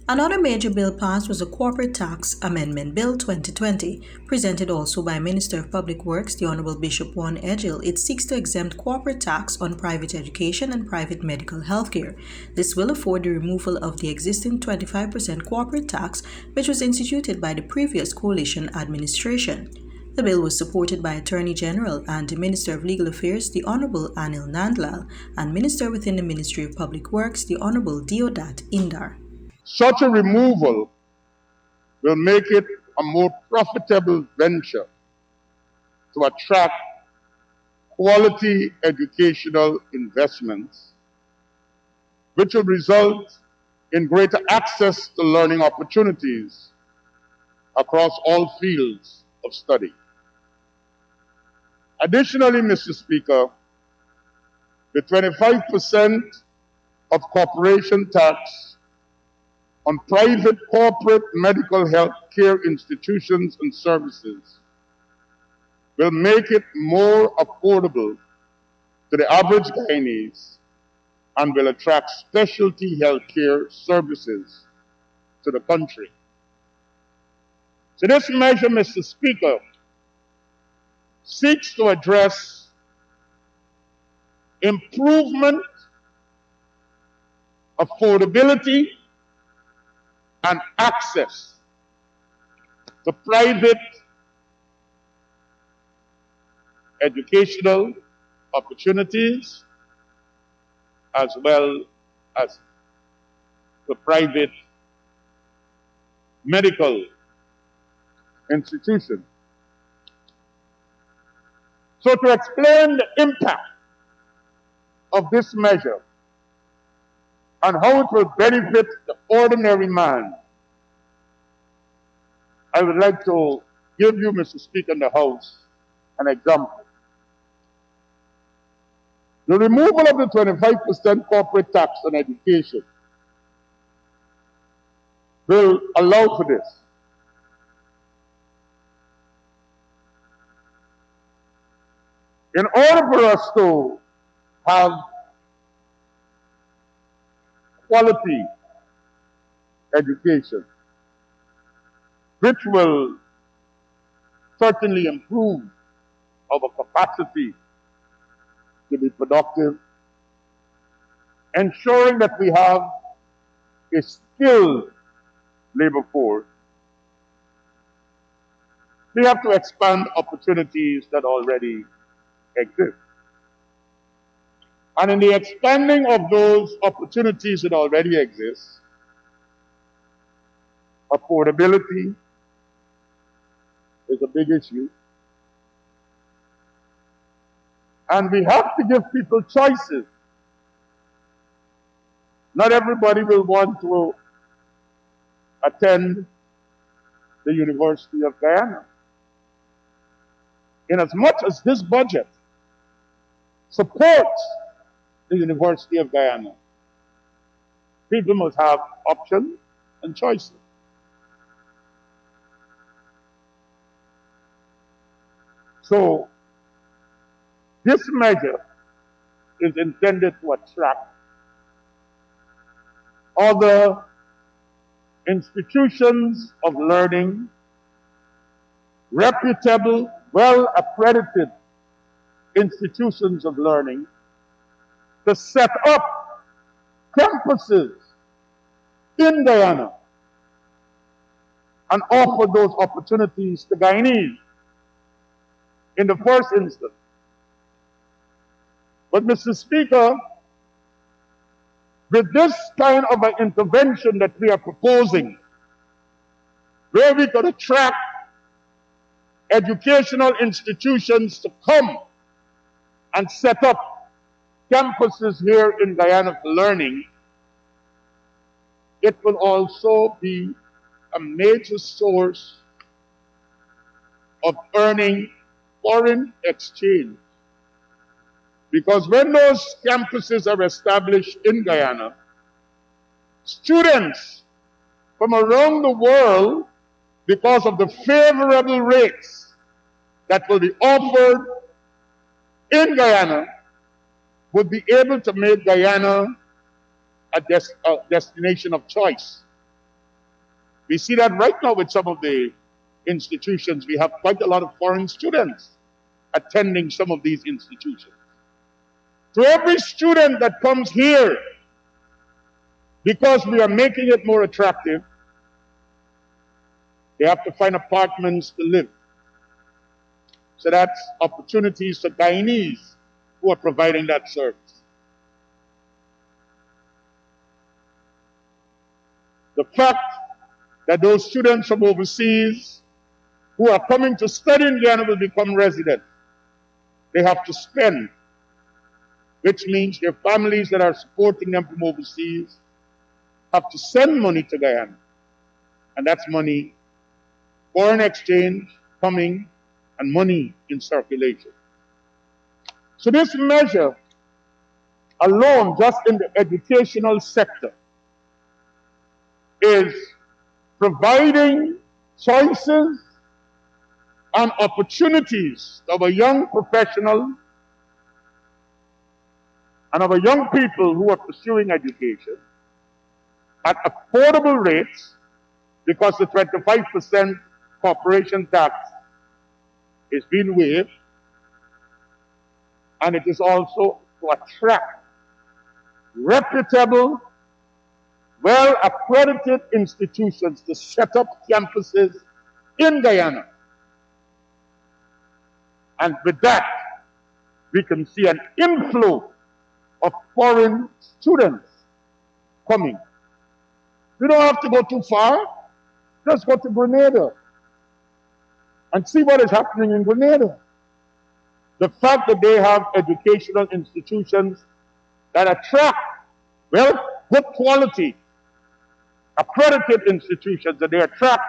Another major bill passed was the Corporate Tax Amendment Bill 2020, presented also by Minister of Public Works, the Honorable Bishop Juan Edgil. It seeks to exempt corporate tax on private education and private medical health care. This will afford the removal of the existing 25% corporate tax, which was instituted by the previous coalition administration. The bill was supported by Attorney General and the Minister of Legal Affairs, the Honorable Anil Nandlal, and Minister within the Ministry of Public Works, the Honorable Deodat Indar. Such a removal will make it a more profitable venture to attract quality educational investments, which will result in greater access to learning opportunities across all fields of study. Additionally, Mr. Speaker, the 25% of corporation tax on private corporate medical health care institutions and services will make it more affordable to the average Guyanese and will attract specialty health care services to the country. So this measure, Mr. Speaker, seeks to address improvement, affordability, and access to private educational opportunities as well as the private medical institutions. So to explain the impact of this measure and how it will benefit the ordinary man, I would like to give you, Mr. Speaker, in the House, an example. The removal of the 25% corporate tax on education will allow for this. In order for us to have quality education, which will certainly improve our capacity to be productive, ensuring that we have a skilled labor force, we have to expand opportunities that already exist. And in the expanding of those opportunities that already exist, affordability is a big issue. And we have to give people choices. Not everybody will want to attend the University of Guyana. In as much as this budget supports the University of Guyana, people must have options and choices. So, this measure is intended to attract other institutions of learning, reputable, well-accredited institutions of learning, to set up campuses in Guyana and offer those opportunities to Guyanese in the first instance. But Mr. Speaker, with this kind of an intervention that we are proposing, where we could attract educational institutions to come and set up campuses here in Guyana for learning, it will also be a major source of earning foreign exchange. Because when those campuses are established in Guyana, students from around the world, because of the favorable rates that will be offered in Guyana, would be able to make Guyana a destination of choice We see that right now with some of the institutions. We have quite a lot of foreign students attending some of these institutions. To every student that comes here, because we are making it more attractive, they have to find apartments to live. So that's opportunities for Guyanese who are providing that service. The fact that those students from overseas who are coming to study in Guyana will become residents. They have to spend, which means their families that are supporting them from overseas have to send money to Guyana. And that's money, foreign exchange coming, and money in circulation. So this measure alone, just in the educational sector, is providing choices and opportunities of our young professionals and of our young people who are pursuing education at affordable rates, because the 25% corporation tax is being waived, and it is also to attract reputable, well-accredited institutions to set up campuses in Guyana. And with that, we can see an inflow of foreign students coming. We don't have to go too far. Just go to Grenada and see what is happening in Grenada. The fact that they have educational institutions that attract, well, good quality, accredited institutions, that they attract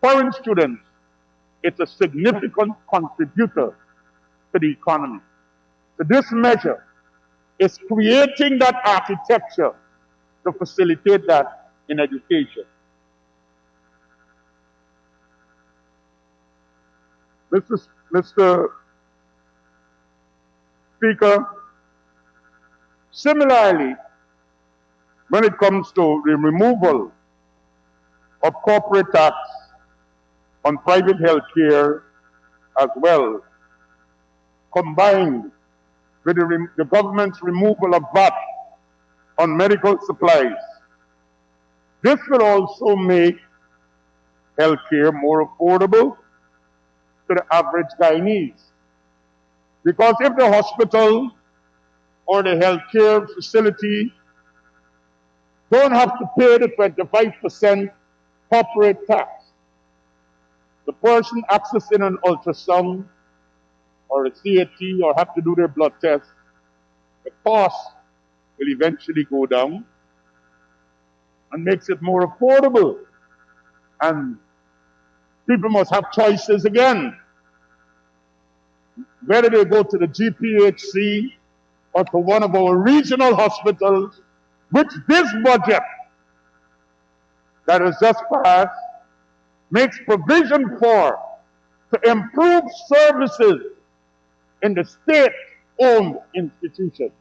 foreign students, it's a significant contributor to the economy. So this measure is creating that architecture to facilitate that in education. Mr. Speaker, similarly, when it comes to the removal of corporate tax on private health care as well, combined with the government's removal of VAT on medical supplies, this will also make health care more affordable to the average Guyanese. Because if the hospital or the healthcare facility don't have to pay the 25% corporate tax, the person accessing an ultrasound or a CAT or have to do their blood test, the cost will eventually go down and makes it more affordable. And people must have choices again, whether they go to the GPHC or to one of our regional hospitals, which this budget that has just passed makes provision for, to improve services in the state-owned institutions.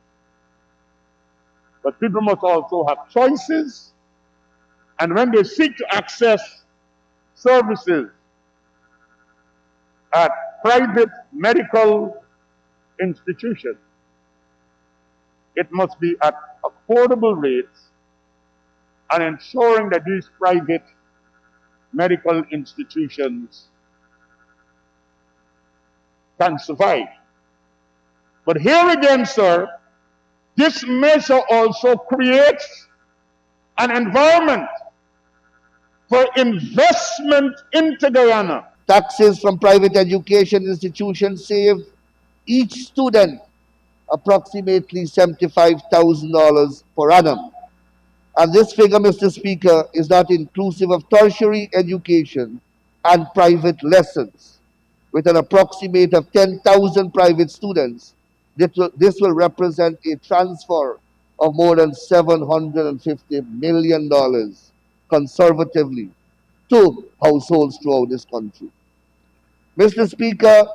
But people must also have choices, and when they seek to access services at private medical institutions, it must be at affordable rates, and ensuring that these private medical institutions can survive. But here again, sir, this measure also creates an environment for investment into Guyana. Taxes from private education institutions save each student approximately $75,000 per annum. And this figure, Mr. Speaker, is not inclusive of tertiary education and private lessons. With an approximate of 10,000 private students, this will represent a transfer of more than $750 million conservatively to households throughout this country. Mr. Speaker,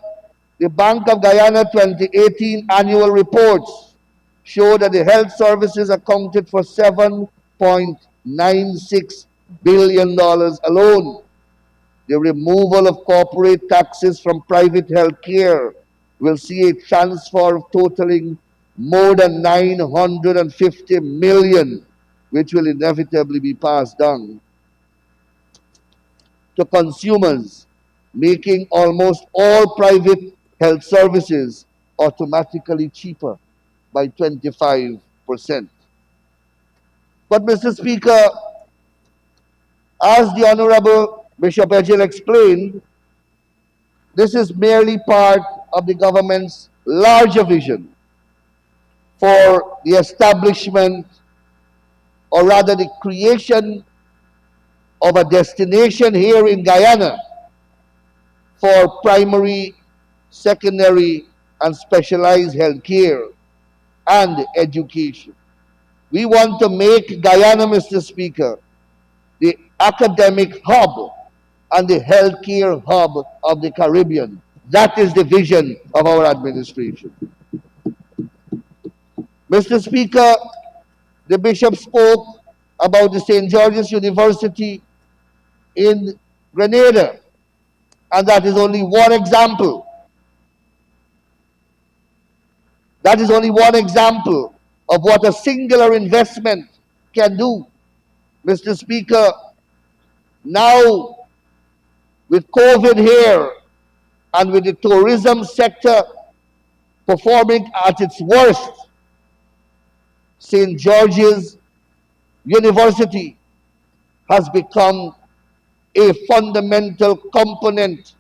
the Bank of Guyana 2018 annual reports show that the health services accounted for 7.96 billion alone. The removal of corporate taxes from private health care will see a transfer totaling more than 950 million, which will inevitably be passed down to consumers, making almost all private health services automatically cheaper by 25%. But, Mr. Speaker, as the Honorable Bishop Edgell explained, this is merely part of the government's larger vision for the establishment, or rather the creation of a destination here in Guyana for primary, secondary, and specialized health care and education. We want to make Guyana, Mr. Speaker, the academic hub and the healthcare hub of the Caribbean. That is the vision of our administration. Mr. Speaker, the Bishop spoke about the St. George's University in Grenada, and that is only one example. That is only one example of what a singular investment can do. Mr. Speaker, now with COVID here and with the tourism sector performing at its worst, St. George's University has become a fundamental component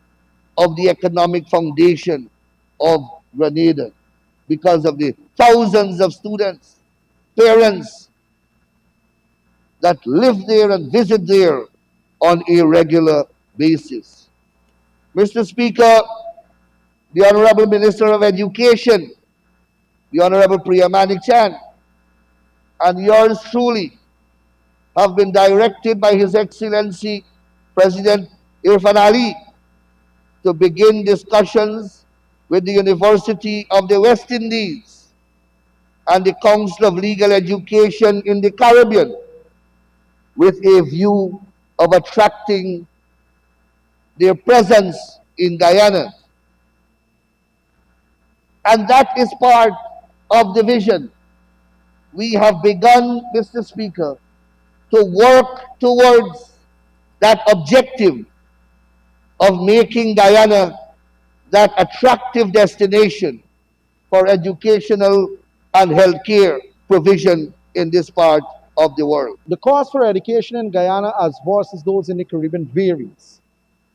of the economic foundation of Grenada because of the thousands of students, parents that live there and visit there on a regular basis. Mr. Speaker, the Honorable Minister of Education, the Honorable Priya Manichan, and yours truly have been directed by His Excellency President Irfan Ali to begin discussions with the University of the West Indies and the Council of Legal Education in the Caribbean with a view of attracting their presence in Guyana. And that is part of the vision. We have begun, Mr. Speaker, to work towards that objective of making Guyana that attractive destination for educational and healthcare provision in this part of the world. The cost for education in Guyana as versus those in the Caribbean varies.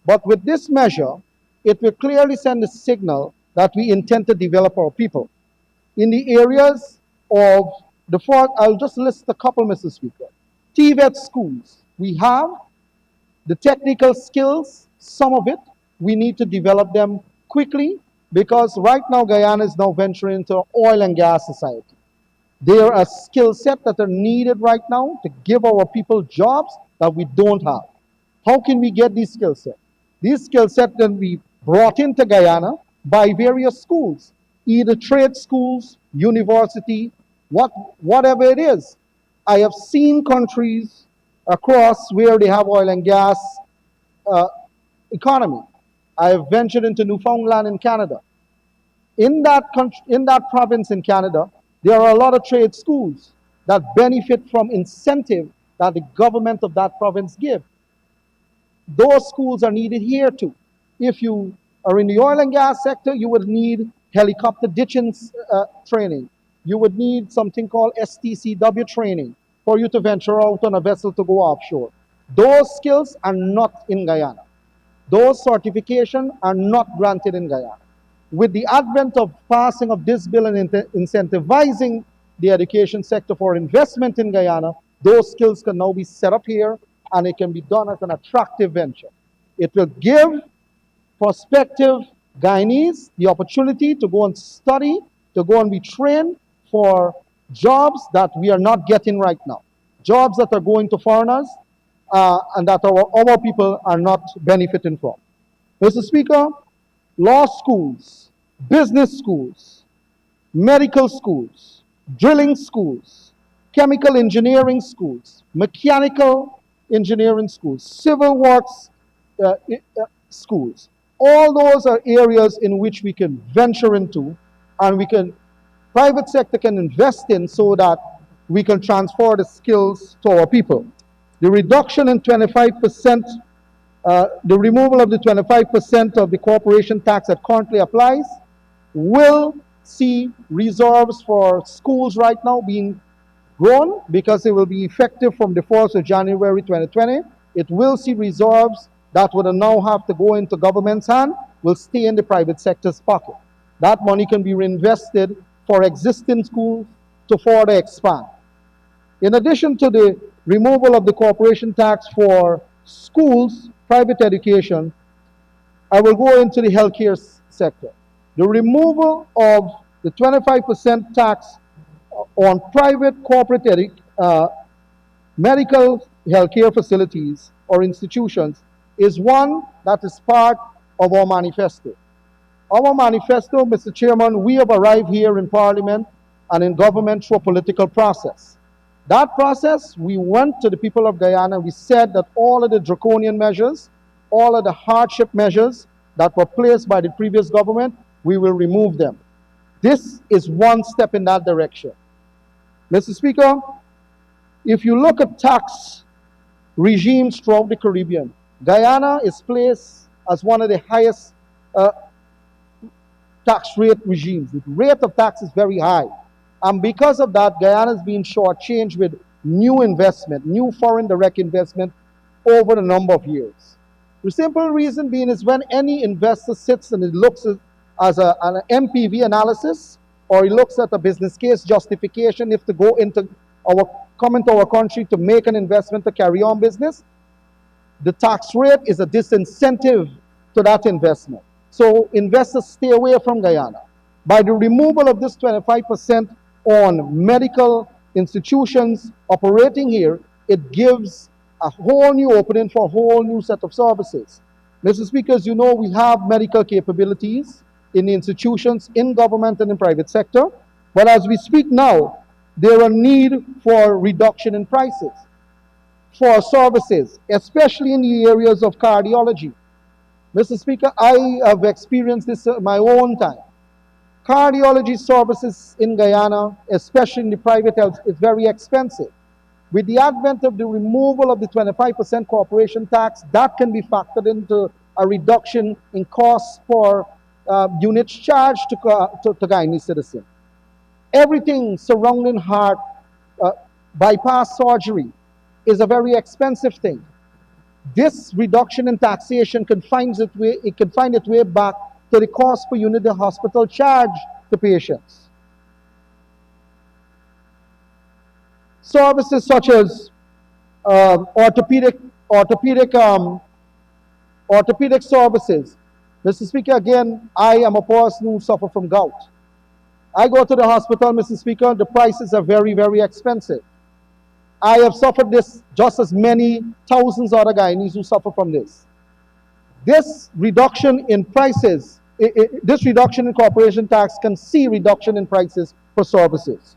But with this measure, it will clearly send a signal that we intend to develop our people. In the areas of the four, I'll just list a couple, Mr. Speaker. TVET schools, we have the technical skills, some of it, we need to develop them quickly because right now Guyana is now venturing into oil and gas society. There are skill sets that are needed right now to give our people jobs that we don't have. How can we get these skill sets? These skill sets can be brought into Guyana by various schools, either trade schools, university, whatever it is. I have seen countries across where they have oil and gas economy. I have ventured into Newfoundland in Canada. In that province in Canada, there are a lot of trade schools that benefit from incentive that the government of that province give. Those schools are needed here too. If you are in the oil and gas sector, you would need helicopter ditching training. You would need something called STCW training for you to venture out on a vessel to go offshore. Those skills are not in Guyana. Those certifications are not granted in Guyana. With the advent of passing of this bill and incentivizing the education sector for investment in Guyana, those skills can now be set up here and it can be done as an attractive venture. It will give prospective Guyanese the opportunity to go and study, to go and be trained for jobs that we are not getting right now. Jobs that are going to foreigners and that our people are not benefiting from. Mr. Speaker, law schools, business schools, medical schools, drilling schools, chemical engineering schools, mechanical engineering schools, civil works schools. All those are areas in which we can venture into and private sector can invest in so that we can transfer the skills to our people. The reduction in 25%, the removal of the 25% of the corporation tax that currently applies will see reserves for schools right now being grown because it will be effective from the 1st of January 2020. It will see reserves that would now have to go into government's hand, will stay in the private sector's pocket. That money can be reinvested for existing schools to further expand. In addition to the removal of the corporation tax for schools, private education, I will go into the healthcare sector. The removal of the 25% tax on private corporate medical healthcare facilities or institutions is one that is part of our manifesto. Our manifesto, Mr. Chairman, we have arrived here in Parliament and in government through a political process. That process, we went to the people of Guyana, we said that all of the draconian measures, all of the hardship measures that were placed by the previous government, we will remove them. This is one step in that direction. Mr. Speaker, if you look at tax regimes throughout the Caribbean, Guyana is placed as one of the highest tax rate regimes. The rate of tax is very high. And because of that, Guyana is being shortchanged with new investment, new foreign direct investment over a number of years. The simple reason being is when any investor sits and it looks at as an MPV analysis, or he looks at a business case justification if to come into our country to make an investment to carry on business, the tax rate is a disincentive to that investment. So investors stay away from Guyana. By the removal of this 25% on medical institutions operating here, it gives a whole new opening for a whole new set of services. Mr. Speaker, as you know, we have medical capabilities in the institutions, in government and in private sector. But as we speak now, there are need for reduction in prices for services, especially in the areas of cardiology. Mr. Speaker, I have experienced this at my own time. Cardiology services in Guyana, especially in the private health, is very expensive. With the advent of the removal of the 25% corporation tax, that can be factored into a reduction in costs for units charged to Guyanese citizens. Everything surrounding heart bypass surgery is a very expensive thing. This reduction in taxation can find its way back to the cost per unit the hospital charge to patients. Services such as orthopedic services. Mr. Speaker, again, I am a person who suffers from gout. I go to the hospital, Mr. Speaker, the prices are very, very expensive. I have suffered this just as many thousands of other Guyanese who suffer from this. This reduction in prices, this reduction in corporation tax can see reduction in prices for services.